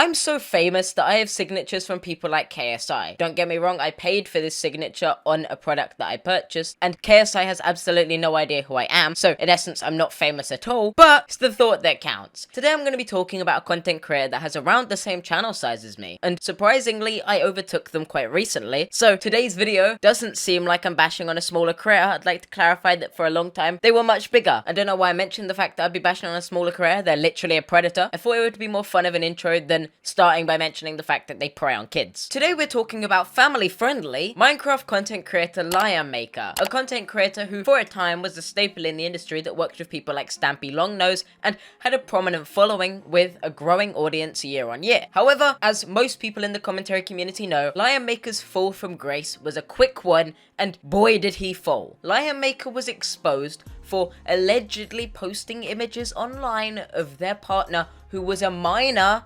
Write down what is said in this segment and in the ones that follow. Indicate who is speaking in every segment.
Speaker 1: I'm so famous that I have signatures from people like KSI. Don't get me wrong, I paid for this signature on a product that I purchased, and KSI has absolutely no idea who I am, so in essence, I'm not famous at all, but it's the thought that counts. Today I'm going to be talking about a content creator that has around the same channel size as me, and surprisingly, I overtook them quite recently, so today's video doesn't seem like I'm bashing on a smaller creator. I'd like to clarify that for a long time, they were much bigger. I don't know why I mentioned the fact that I'd be bashing on a smaller creator. They're literally a predator. I thought it would be more fun of an intro than starting by mentioning the fact that they prey on kids. Today we're talking about family-friendly Minecraft content creator LionMaker, a content creator who for a time was a staple in the industry that worked with people like Stampy Longnose and had a prominent following with a growing audience year on year. However, as most people in the commentary community know, LionMaker's fall from grace was a quick one, and boy did he fall. LionMaker was exposed for allegedly posting images online of their partner who was a minor,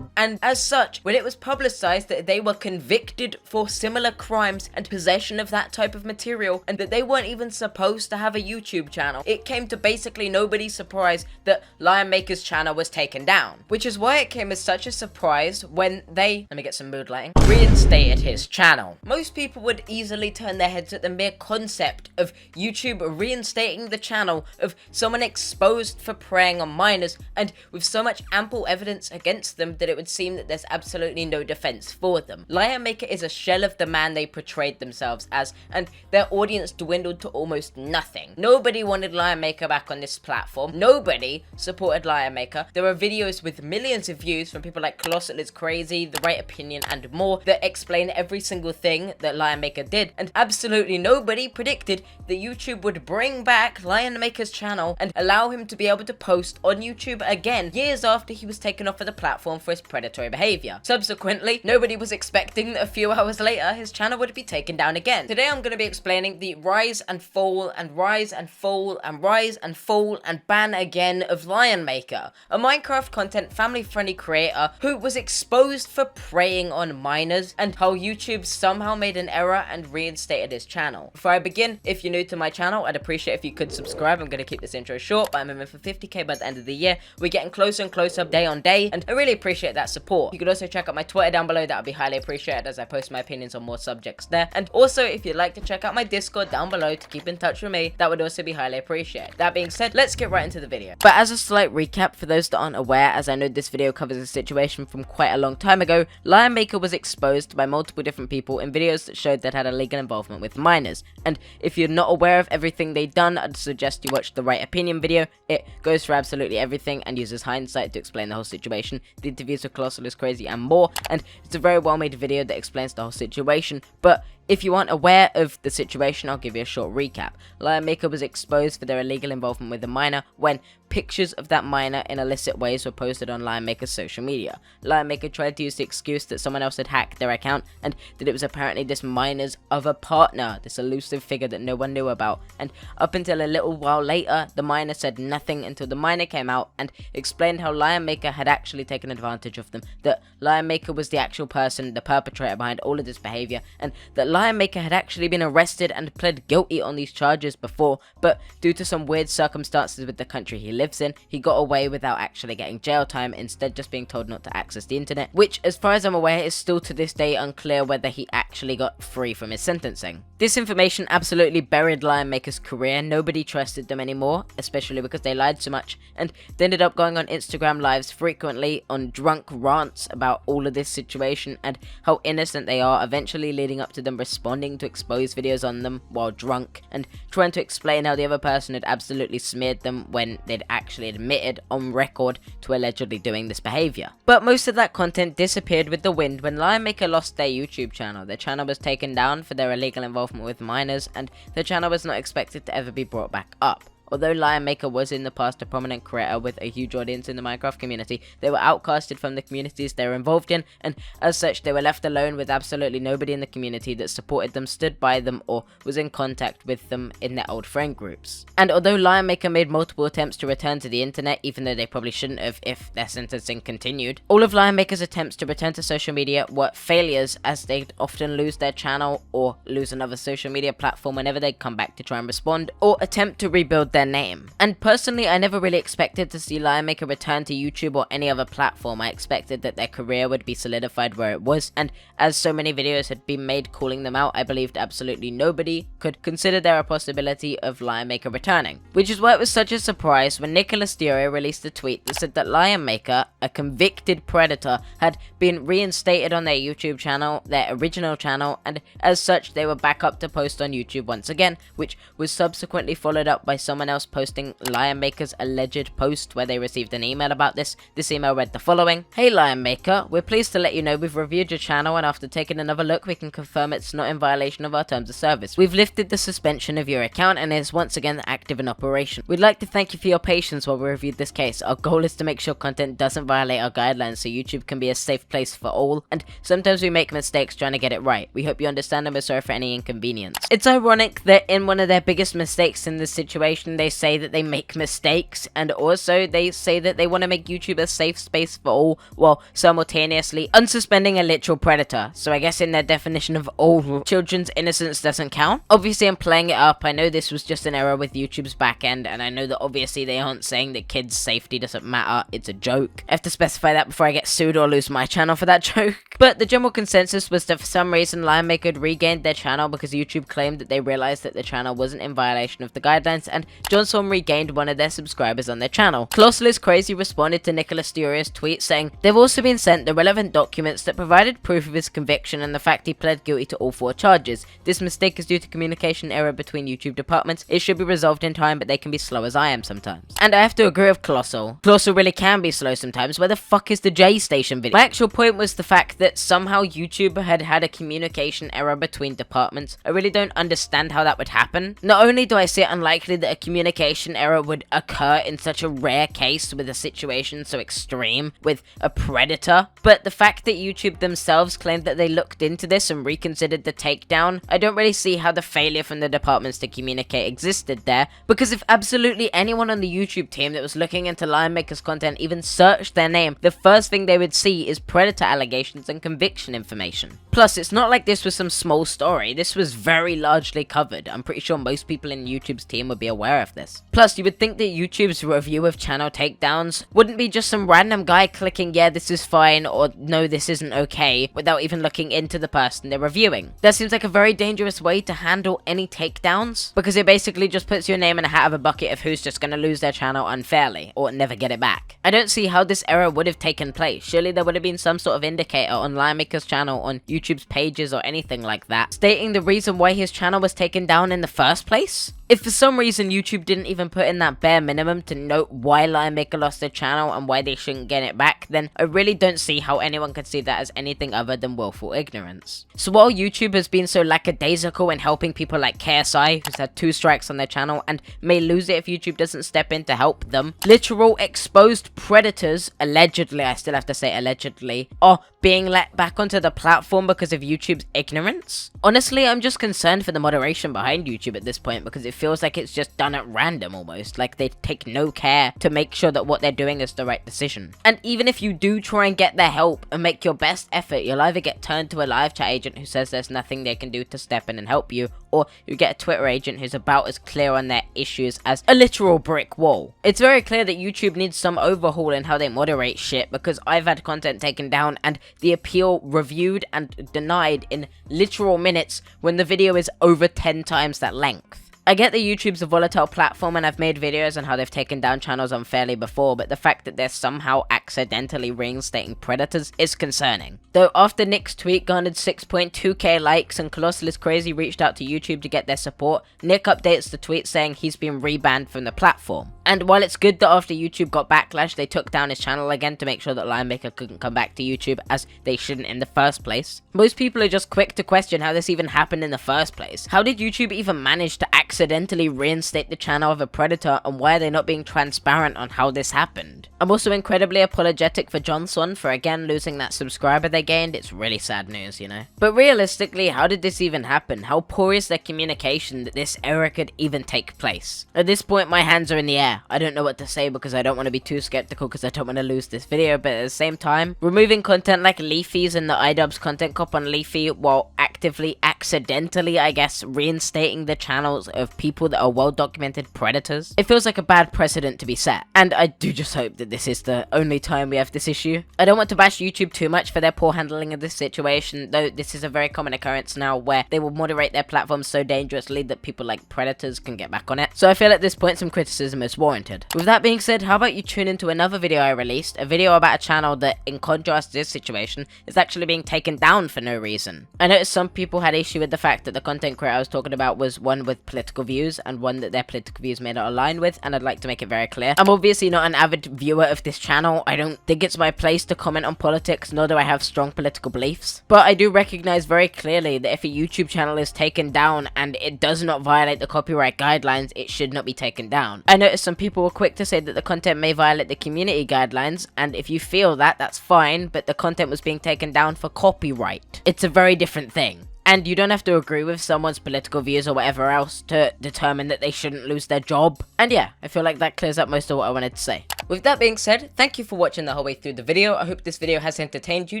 Speaker 1: and as such, when it was publicized that they were convicted for similar crimes and possession of that type of material, and that they weren't even supposed to have a YouTube channel, it came to basically nobody's surprise that LionMaker's channel was taken down. Which is why it came as such a surprise when they, let me get some mood lighting, reinstated his channel. Most people would easily turn their heads at the mere concept of YouTube reinstating the channel of someone exposed for preying on minors, and with so much ample evidence against them that it would seem that there's absolutely no defense for them. LionMaker is a shell of the man they portrayed themselves as, and their audience dwindled to almost nothing. Nobody wanted LionMaker back on this platform. Nobody supported LionMaker. There are videos with millions of views from people like Colossal is Crazy, The Right Opinion, and more that explain every single thing that LionMaker did, and absolutely nobody predicted that YouTube would bring back LionMaker's channel and allow him to be able to post on YouTube again years after he was taken off of the platform for his predatory behavior. Subsequently, nobody was expecting that a few hours later his channel would be taken down again. Today I'm going to be explaining the rise and fall and rise and fall and rise and fall and ban again of LionMaker, a Minecraft content family-friendly creator who was exposed for preying on minors, and how YouTube somehow made an error and reinstated his channel. Before I begin, if you're new to my channel, I'd appreciate if you could subscribe. I'm going to keep this intro short, but I'm aiming for 50k by the end of the year. We're getting closer and closer day on day, and I really appreciate that support. You could also check out my Twitter down below. That would be highly appreciated as I post my opinions on more subjects there. And also, if you'd like to check out my Discord down below to keep in touch with me, that would also be highly appreciated. That being said, let's get right into the video. But as a slight recap for those that aren't aware, as I know this video covers a situation from quite a long time ago, LionMaker was exposed by multiple different people in videos that showed that had a legal involvement with minors. And if you're not aware of everything they've done, I'd suggest you watch the Right Opinion video. It goes through absolutely everything and uses hindsight to explain the whole situation. The interviews with Colossal is Crazy and more, and it's a very well made video that explains the whole situation. But if you aren't aware of the situation, I'll give you a short recap. LionMaker was exposed for their illegal involvement with a minor when pictures of that minor in illicit ways were posted on LionMaker's social media. LionMaker tried to use the excuse that someone else had hacked their account and that it was apparently this minor's other partner, this elusive figure that no one knew about. And up until a little while later, the minor said nothing until the minor came out and explained how LionMaker had actually taken advantage of them, that LionMaker was the actual person, the perpetrator behind all of this behavior, and that LionMaker had actually been arrested and pled guilty on these charges before, but due to some weird circumstances with the country he lives in, he got away without actually getting jail time, instead just being told not to access the internet, which as far as I'm aware is still to this day unclear whether he actually got free from his sentencing. This information absolutely buried LionMaker's career. Nobody trusted them anymore, especially because they lied so much, and they ended up going on Instagram lives frequently on drunk rants about all of this situation and how innocent they are, eventually leading up to them responding to exposed videos on them while drunk, and trying to explain how the other person had absolutely smeared them when they'd actually admitted on record to allegedly doing this behavior. But most of that content disappeared with the wind when LionMaker lost their YouTube channel. Their channel was taken down for their illegal involvement with minors, and the channel was not expected to ever be brought back up. Although LionMaker was in the past a prominent creator with a huge audience in the Minecraft community, they were outcasted from the communities they were involved in, and as such they were left alone with absolutely nobody in the community that supported them, stood by them, or was in contact with them in their old friend groups. And although LionMaker made multiple attempts to return to the internet, even though they probably shouldn't have if their sentencing continued, all of LionMaker's attempts to return to social media were failures, as they'd often lose their channel or lose another social media platform whenever they'd come back to try and respond, or attempt to rebuild their their name. And personally, I never really expected to see LionMaker return to YouTube or any other platform. I expected that their career would be solidified where it was, and as so many videos had been made calling them out, I believed absolutely nobody could consider there a possibility of LionMaker returning. Which is why it was such a surprise when Nicholas Durio released a tweet that said that LionMaker, a convicted predator, had been reinstated on their YouTube channel, their original channel, and as such they were back up to post on YouTube once again, which was subsequently followed up by someone else posting LionMaker's alleged post where they received an email about this. This email read the following: "Hey LionMaker, we're pleased to let you know we've reviewed your channel, and after taking another look we can confirm it's not in violation of our terms of service. We've lifted the suspension of your account and it is once again active in operation. We'd like to thank you for your patience while we reviewed this case. Our goal is to make sure content doesn't violate our guidelines so YouTube can be a safe place for all, and sometimes we make mistakes trying to get it right. We hope you understand and we're sorry for any inconvenience." It's ironic that in one of their biggest mistakes in this situation, they say that they make mistakes, and also they say that they want to make YouTube a safe space for all, while simultaneously unsuspending a literal predator. So I guess in their definition of all, children's innocence doesn't count. Obviously I'm playing it up. I know this was just an error with YouTube's backend, and I know that obviously they aren't saying that kids' safety doesn't matter. It's a joke. I have to specify that before I get sued or lose my channel for that joke. But the general consensus was that for some reason LionMaker had regained their channel because YouTube claimed that they realized that the channel wasn't in violation of the guidelines, and Johnson regained one of their subscribers on their channel. Clossless Crazy responded to Nicholas Durio's tweet saying, "They've also been sent the relevant documents that provided proof of his conviction and the fact he pled guilty to all 4 charges. This mistake is due to communication error between YouTube departments. It should be resolved in time, but they can be slow as I am sometimes." And I have to agree with Colossal. Colossal really can be slow sometimes. Where the fuck is the J Station video? My actual point was the fact that somehow YouTube had had a communication error between departments. I really don't understand how that would happen. Not only do I see it unlikely that a communication error would occur in such a rare case with a situation so extreme with a predator, but the fact that YouTube themselves claimed that they looked into this and reconsidered the takedown, I don't really see how the failure from the departments to communicate existed there, because if absolutely anyone on the YouTube team that was looking into LionMaker's content even searched their name, the first thing they would see is predator allegations and conviction information. Plus, it's not like this was some small story. This was very largely covered. I'm pretty sure most people in YouTube's team would be aware of this. Plus, you would think that YouTube's review of channel takedowns wouldn't be just some random guy clicking, "Yeah, this is fine," or "No, this isn't okay," without even looking into the person they're reviewing. That seems like a very dangerous way to handle any takedowns, because it basically just puts your name in a hat of a bucket of who's just gonna lose their channel unfairly, or never get it back. I don't see how this error would have taken place. Surely there would have been some sort of indicator on LionMaker's channel, on YouTube's pages, or anything like that, stating the reason why his channel was taken down in the first place. If for some reason YouTube didn't even put in that bare minimum to note why LionMaker lost their channel and why they shouldn't get it back, then I really don't see how anyone could see that as anything other than willful ignorance. So while YouTube has been so lackadaisical in helping people like KSI, who's had 2 strikes on their channel and may lose it if YouTube doesn't step in to help them, literal exposed predators, allegedly, I still have to say allegedly, are being let back onto the platform because of YouTube's ignorance. Honestly, I'm just concerned for the moderation behind YouTube at this point, because it feels like it's just done at random almost, like they take no care to make sure that what they're doing is the right decision. And even if you do try and get their help and make your best effort, you'll either get turned to a live chat agent who says there's nothing they can do to step in and help you, or you get a Twitter agent who's about as clear on their issues as a literal brick wall. It's very clear that YouTube needs some overhaul in how they moderate shit, because I've had content taken down and the appeal reviewed and denied in literal minutes when the video is over 10 times that length. I get that YouTube's a volatile platform, and I've made videos on how they've taken down channels unfairly before, but the fact that they're somehow accidentally reinstating predators is concerning. Though after Nick's tweet garnered 6.2k likes and Colossal Crazy reached out to YouTube to get their support, Nick updates the tweet saying he's been rebanned from the platform. And while it's good that after YouTube got backlash, they took down his channel again to make sure that LionMaker couldn't come back to YouTube, as they shouldn't in the first place, most people are just quick to question how this even happened in the first place. How did YouTube even manage to accidentally reinstate the channel of a predator, and why are they not being transparent on how this happened? I'm also incredibly apologetic for Johnson for again losing that subscriber they gained. It's really sad news, you know. But realistically, how did this even happen? How poor is their communication that this error could even take place? At this point, my hands are in the air. I don't know what to say because I don't want to be too skeptical, because I don't want to lose this video, but at the same time, removing content like Leafy's and the iDubbbz content cop on Leafy while actively accidentally, I guess, reinstating the channels of people that are well-documented predators. It feels like a bad precedent to be set, and I do just hope that this is the only time we have this issue. I don't want to bash YouTube too much for their poor handling of this situation, though this is a very common occurrence now where they will moderate their platforms so dangerously that people like predators can get back on it. So I feel at this point some criticism is warranted. With that being said, how about you tune into another video I released, a video about a channel that, in contrast to this situation, is actually being taken down for no reason. I noticed some people had issue with the fact that the content creator I was talking about was one with political views and one that their political views may not align with, and I'd like to make it very clear. I'm obviously not an avid viewer of this channel. I don't think it's my place to comment on politics, nor do I have strong political beliefs. But I do recognize very clearly that if a YouTube channel is taken down and it does not violate the copyright guidelines, it should not be taken down. I noticed some people were quick to say that the content may violate the community guidelines, and if you feel that, that's fine, but the content was being taken down for copyright. It's a very different thing. And you don't have to agree with someone's political views or whatever else to determine that they shouldn't lose their job. And yeah, I feel like that clears up most of what I wanted to say. With that being said, thank you for watching the whole way through the video. I hope this video has entertained you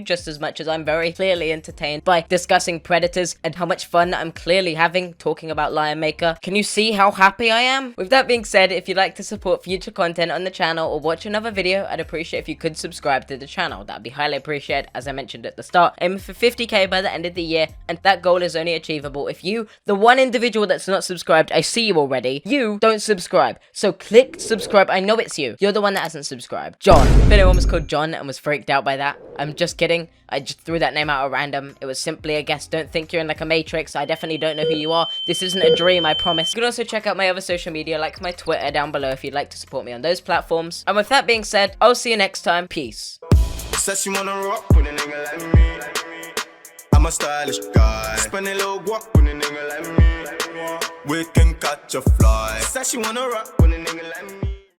Speaker 1: just as much as I'm very clearly entertained by discussing predators and how much fun I'm clearly having talking about LionMaker. Can you see how happy I am? With that being said, if you'd like to support future content on the channel or watch another video, I'd appreciate if you could subscribe to the channel. That'd be highly appreciated, as I mentioned at the start. Aiming for 50k by the end of the year, and that goal is only achievable if you, the one individual that's not subscribed, I see you already, you don't subscribe. So click subscribe. I know it's you. You're the one that hasn't subscribed. John. If anyone was called John and was freaked out by that, I'm just kidding. I just threw that name out at random. It was simply a guess. Don't think you're in like a matrix. I definitely don't know who you are. This isn't a dream, I promise. You can also check out my other social media, like my Twitter down below if you'd like to support me on those platforms. And with that being said, I'll see you next time. Peace.
Speaker 2: Said she wanna rock with a nigga like me. I'm a stylish guy. Spend a little guap with a nigga like me. We can catch a fly. Said she wanna rock with a nigga like me.